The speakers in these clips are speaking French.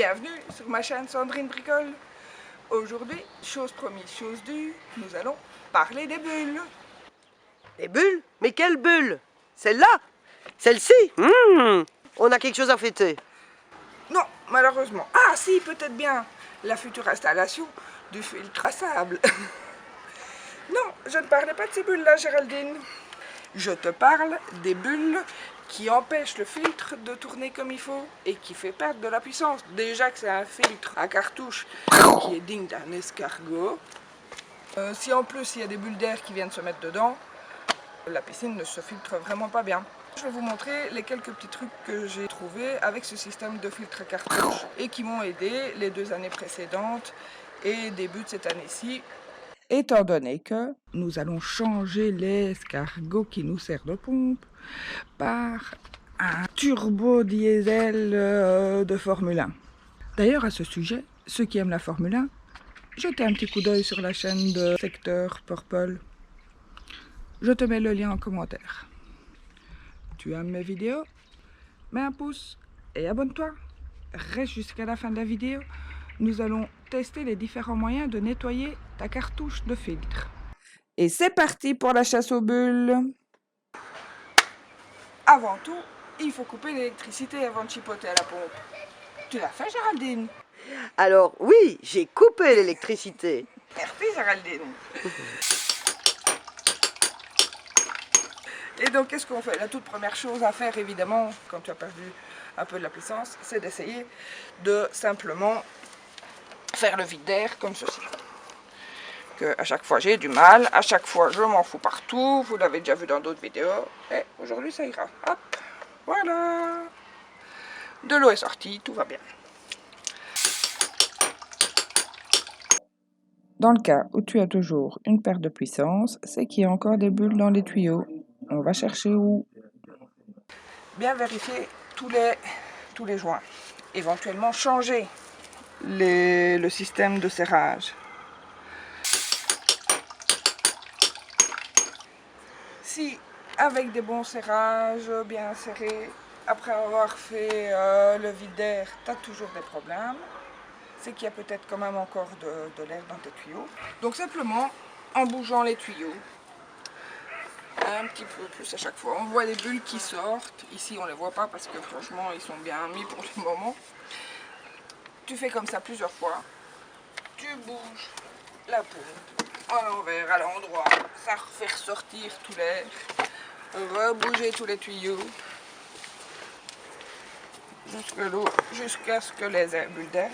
Bienvenue sur ma chaîne Sandrine Bricole. Aujourd'hui, chose promise, chose due, nous allons parler des bulles. Des bulles? Mais quelle bulle? Celle-là? Celle-ci? On a quelque chose à fêter. Non, malheureusement. Ah si, peut-être bien la future installation du filtre à sable. Non, je ne parlais pas de ces bulles-là, Géraldine. Je te parle des bulles qui empêchent le filtre de tourner comme il faut et qui fait perdre de la puissance. Déjà que c'est un filtre à cartouche qui est digne d'un escargot. Si en plus il y a des bulles d'air qui viennent se mettre dedans, la piscine ne se filtre vraiment pas bien. Je vais vous montrer les quelques petits trucs que j'ai trouvés avec ce système de filtre à cartouche et qui m'ont aidé les 2 années précédentes et début de cette année-ci. Étant donné que nous allons changer l'escargot qui nous sert de pompe par un turbo diesel de Formule 1. D'ailleurs, à ce sujet, ceux qui aiment la Formule 1, jetez un petit coup d'œil sur la chaîne de Secteur Purple. Je te mets le lien en commentaire. Tu aimes mes vidéos? Mets un pouce et abonne-toi. Reste jusqu'à la fin de la vidéo. Nous allons tester les différents moyens de nettoyer ta cartouche de filtre. Et c'est parti pour la chasse aux bulles. Avant tout, il faut couper l'électricité avant de chipoter à la pompe. Tu l'as fait, Géraldine? Alors oui, j'ai coupé l'électricité. Merci, Géraldine. Et donc, qu'est-ce qu'on fait? La toute première chose à faire, évidemment, quand tu as perdu un peu de la puissance, c'est d'essayer de simplement faire le vide d'air comme ceci. Que à chaque fois j'ai du mal, à chaque fois je m'en fous partout, vous l'avez déjà vu dans d'autres vidéos, et aujourd'hui ça ira. Hop, voilà. De l'eau est sortie, tout va bien. Dans le cas où tu as toujours une perte de puissance, c'est qu'il y a encore des bulles dans les tuyaux. On va chercher où? Bien vérifier tous les joints. Éventuellement changer le système de serrage. Si avec des bons serrages bien serrés, après avoir fait le vide d'air, tu as toujours des problèmes, c'est qu'il y a peut-être quand même encore de l'air dans tes tuyaux. Donc simplement, en bougeant les tuyaux, un petit peu plus à chaque fois, on voit des bulles qui sortent. Ici on ne les voit pas parce que franchement ils sont bien mis pour le moment. Tu fais comme ça plusieurs fois, tu bouges la pompe à l'envers, à l'endroit, ça fait ressortir tout l'air, rebouger tous les tuyaux jusqu'à ce que les bulles d'air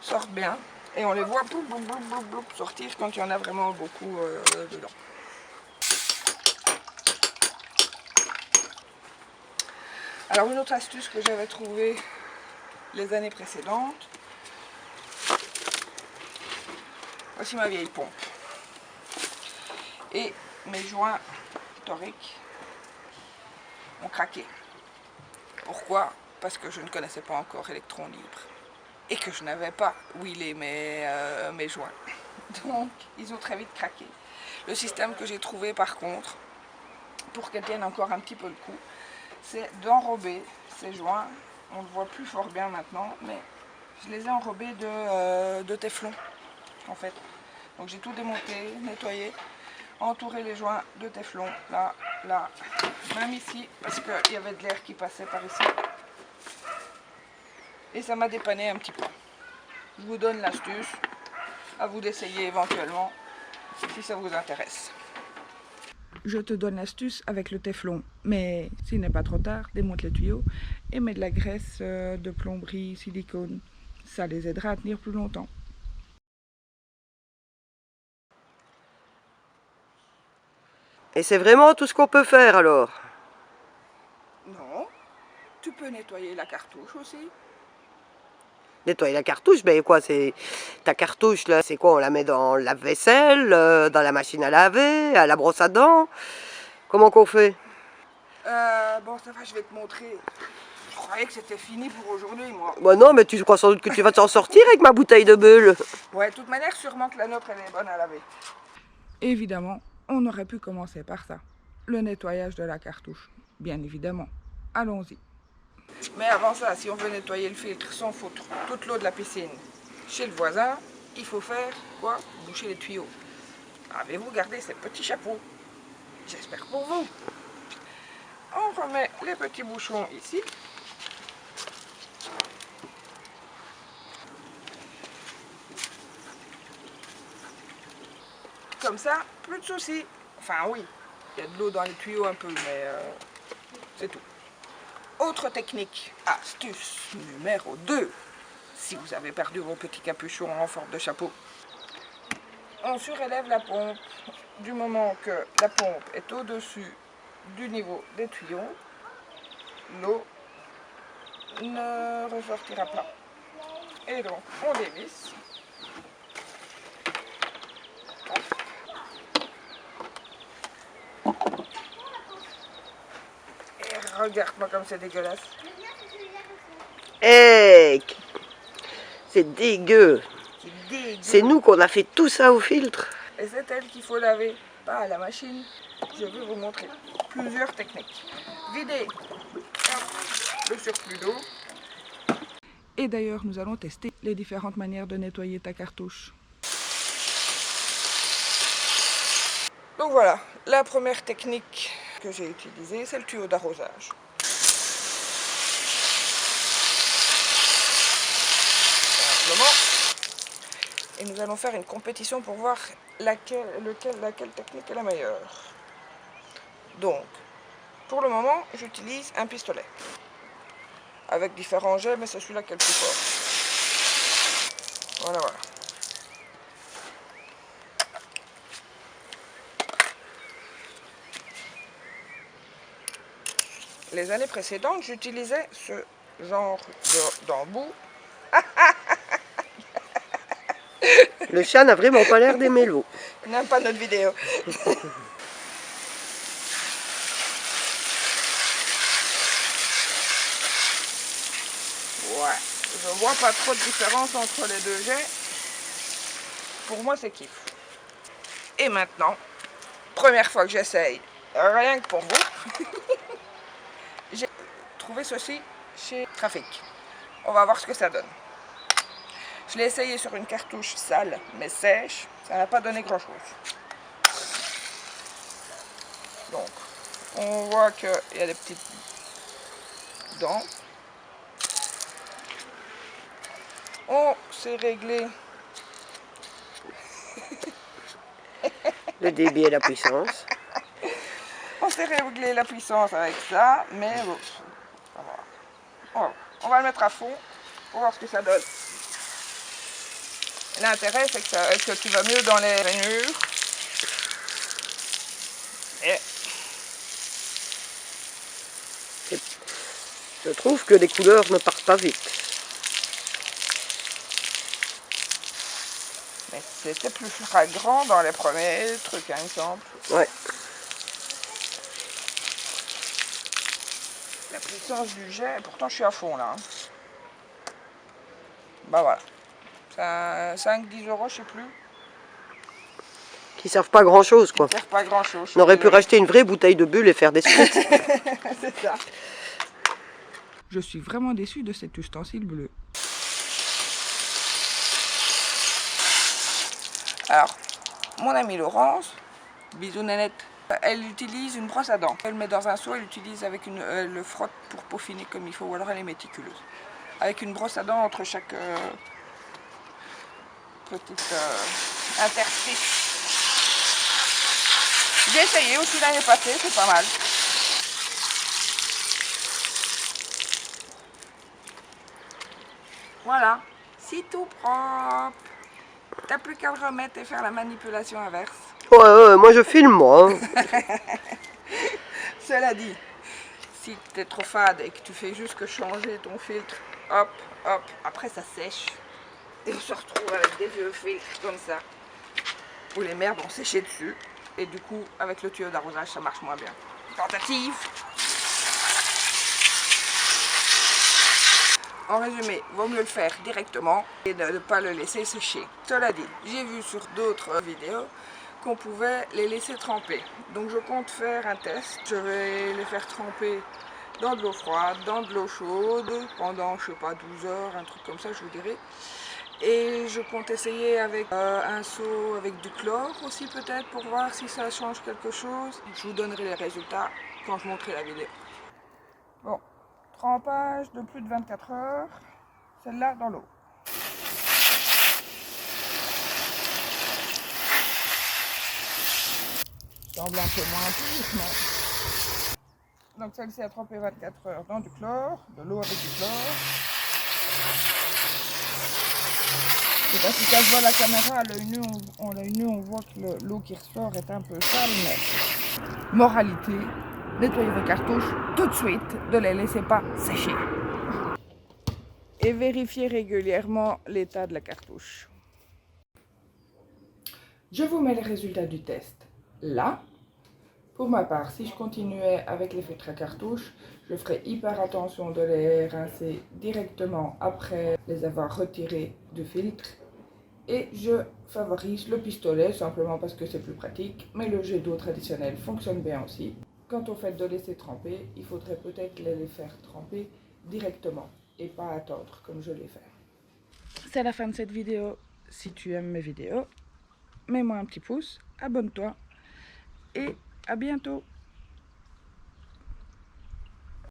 sortent bien et on les voit bloup, bloup, bloup, bloup, bloup, sortir quand il y en a vraiment beaucoup dedans. Alors une autre astuce que j'avais trouvée les années précédentes, voici ma vieille pompe et mes joints toriques ont craqué. Pourquoi? Parce que je ne connaissais pas encore Electron Libre et que je n'avais pas huilé mes joints. Donc ils ont très vite craqué. Le système que j'ai trouvé par contre, pour qu'elles tiennent encore un petit peu le coup, c'est d'enrober ces joints. On ne voit plus fort bien maintenant, mais je les ai enrobés de téflon en fait. Donc j'ai tout démonté, nettoyé, entouré les joints de téflon, là, là, même ici, parce qu'il y avait de l'air qui passait par ici. Et ça m'a dépanné un petit peu. Je vous donne l'astuce, à vous d'essayer éventuellement, si ça vous intéresse. Je te donne l'astuce avec le téflon, mais s'il n'est pas trop tard, démonte les tuyaux et mets de la graisse de plomberie, silicone. Ça les aidera à tenir plus longtemps. Et c'est vraiment tout ce qu'on peut faire alors? Non, tu peux nettoyer la cartouche aussi. Nettoyer la cartouche, ben quoi, c'est ta cartouche là, c'est quoi? On la met dans le lave-vaisselle, dans la machine à laver, à la brosse à dents. Comment qu'on fait? Bon, ça va, je vais te montrer. Je croyais que c'était fini pour aujourd'hui, moi. Bah non, mais tu crois sans doute que tu vas t'en sortir avec ma bouteille de bulles. Ouais, de toute manière, sûrement que la nôtre, elle est bonne à laver. Évidemment, on aurait pu commencer par ça. Le nettoyage de la cartouche. Bien évidemment. Allons-y. Mais avant ça, si on veut nettoyer le filtre sans foutre toute l'eau de la piscine chez le voisin, il faut faire quoi? Boucher les tuyaux. Avez-vous gardé ces petits chapeaux? J'espère pour vous. On remet les petits bouchons ici. Comme ça, plus de soucis. Enfin oui, il y a de l'eau dans les tuyaux un peu, mais c'est tout. Autre technique, astuce numéro 2. Si vous avez perdu vos petits capuchons en forme de chapeau, on surélève la pompe. Du moment que la pompe est au-dessus du niveau des tuyaux, l'eau ne ressortira pas. Et donc, on dévisse. Et regarde-moi comme c'est dégueulasse. Hey, c'est dégueu. C'est dégueu. C'est nous qu'on a fait tout ça au filtre. Et c'est elle qu'il faut laver, pas à la machine. Je vais vous montrer plusieurs techniques. Vider le surplus d'eau. Et d'ailleurs, nous allons tester les différentes manières de nettoyer ta cartouche. Donc voilà, la première technique que j'ai utilisée, c'est le tuyau d'arrosage. Simplement. Et nous allons faire une compétition pour voir laquelle technique est la meilleure. Donc, pour le moment, j'utilise un pistolet. Avec différents jets, mais c'est celui-là qui est le plus fort. Voilà, voilà. Les années précédentes, j'utilisais ce genre d'embout. Le chat n'a vraiment pas l'air d'aimer l'eau. Il n'aime pas notre vidéo. Ouais, je vois pas trop de différence entre les deux jets. Pour moi, c'est kiff. Et maintenant, première fois que j'essaye, rien que pour vous, j'ai trouvé ceci chez Trafic. On va voir ce que ça donne. Je l'ai essayé sur une cartouche sale, mais sèche. Ça n'a pas donné grand-chose. Donc, on voit qu'il y a des petites dents. On s'est réglé Le débit et la puissance. On s'est réglé la puissance avec ça, mais bon, on va le mettre à fond pour voir ce que ça donne. L'intérêt, c'est que tu vas mieux dans les rainures. Et Je trouve que les couleurs ne partent pas vite. mais c'était plus flagrant dans les premiers trucs, hein, il me semble. Ouais. La puissance du jet, pourtant je suis à fond là. Hein. Bah voilà. 5-10 euros, je sais plus. Qui servent pas grand chose quoi. Ça sert pas grand chose. On aurait pu racheter une vraie bouteille de bulle et faire des spritz. C'est ça. Je suis vraiment déçue de cet ustensile bleu. Alors, mon amie Laurence, bisous Nénette, elle utilise une brosse à dents. Elle le met dans un seau, elle l'utilise avec elle le frotte pour peaufiner comme il faut, ou alors elle est méticuleuse. Avec une brosse à dents entre chaque petite interstice. J'ai essayé aussi l'année passée, c'est pas mal. Voilà, c'est tout propre. T'as plus qu'à le remettre et faire la manipulation inverse. Ouais, moi je filme moi. Hein. Cela dit, si t'es trop fade et que tu fais juste que changer ton filtre, hop, hop, après ça sèche. Et on se retrouve avec des vieux filtres comme ça, où les merdes ont séché dessus. Et du coup, avec le tuyau d'arrosage, ça marche moins bien. Tentative. En résumé, vaut mieux le faire directement et de ne pas le laisser sécher. Cela dit, j'ai vu sur d'autres vidéos qu'on pouvait les laisser tremper. Donc je compte faire un test. Je vais les faire tremper dans de l'eau froide, dans de l'eau chaude, pendant, je sais pas, 12 heures, un truc comme ça, je vous dirais. Et je compte essayer avec un seau avec du chlore aussi peut-être pour voir si ça change quelque chose. Je vous donnerai les résultats quand je montrerai la vidéo. Bon, trempage de plus de 24 heures, celle-là dans l'eau. Semble un peu moins pire, mais... Donc celle-ci a trempé 24 heures dans du chlore, de l'eau avec du chlore. Je sais pas si ça se voit à la caméra, à l'œil nu on voit que l'eau qui ressort est un peu sale, mais moralité, nettoyez vos cartouches tout de suite, ne les laissez pas sécher. Et vérifiez régulièrement l'état de la cartouche. Je vous mets les résultats du test là. Pour ma part, si je continuais avec les filtres à cartouche, je ferais hyper attention de les rincer directement après les avoir retirés du filtre. Et je favorise le pistolet simplement parce que c'est plus pratique, mais le jet d'eau traditionnel fonctionne bien aussi. Quant au fait de laisser tremper, il faudrait peut-être les faire tremper directement et pas attendre comme je l'ai fait. C'est la fin de cette vidéo. Si tu aimes mes vidéos, mets-moi un petit pouce, abonne-toi et à bientôt.